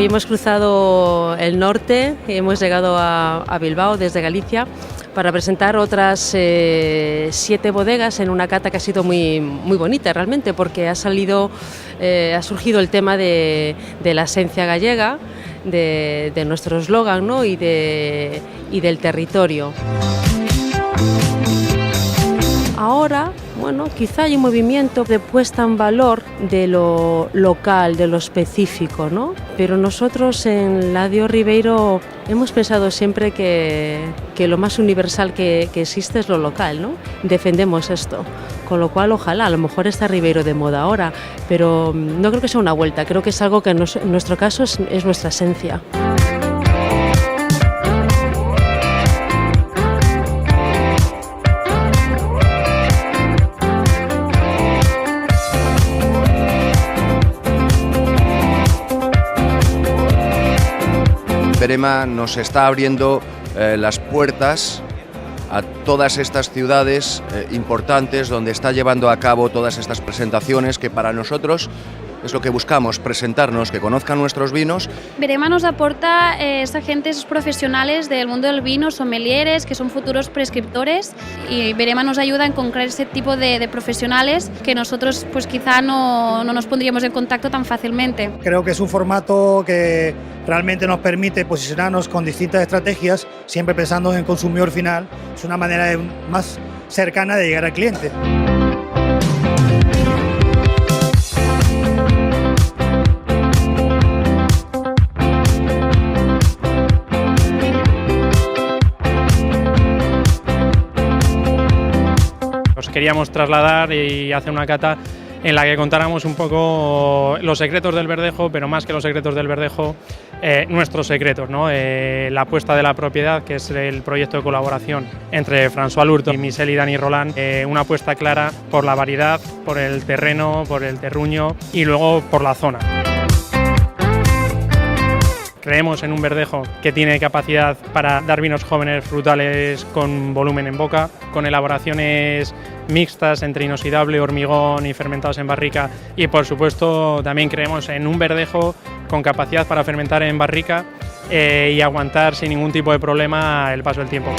hemos cruzado el norte y hemos llegado a Bilbao desde Galicia para presentar otras 7 bodegas en una cata que ha sido muy bonita realmente, porque ha surgido el tema de la esencia gallega, de nuestro eslogan, ¿no? y del territorio. Ahora, bueno, quizá hay un movimiento de puesta en valor de lo local, de lo específico, ¿no? Pero nosotros en Ladio Ribeiro hemos pensado siempre que lo más universal que existe es lo local, ¿no? Defendemos esto, con lo cual ojalá, a lo mejor está Ribeiro de moda ahora, pero no creo que sea una vuelta, creo que es algo que en nuestro caso es nuestra esencia. Verema nos está abriendo las puertas a todas estas ciudades importantes donde está llevando a cabo todas estas presentaciones que para nosotros es lo que buscamos, presentarnos, que conozcan nuestros vinos. Verema nos aporta esa gente, esos profesionales del mundo del vino, sommeliers, que son futuros prescriptores, y Verema nos ayuda a encontrar ese tipo de profesionales que nosotros pues quizá no nos pondríamos en contacto tan fácilmente. Creo que es un formato que realmente nos permite posicionarnos con distintas estrategias, siempre pensando en el consumidor final. Es una manera más cercana de llegar al cliente. Os queríamos trasladar y hacer una cata en la que contáramos un poco los secretos del verdejo, pero más que los secretos del verdejo, nuestros secretos, ¿no? La apuesta de la propiedad, que es el proyecto de colaboración entre François Lurton y Michel y Dani Roland, una apuesta clara por la variedad, por el terreno, por el terruño y luego por la zona. Creemos en un verdejo que tiene capacidad para dar vinos jóvenes frutales con volumen en boca, con elaboraciones mixtas entre inoxidable, hormigón y fermentados en barrica, y por supuesto también creemos en un verdejo con capacidad para fermentar en barrica y aguantar sin ningún tipo de problema el paso del tiempo.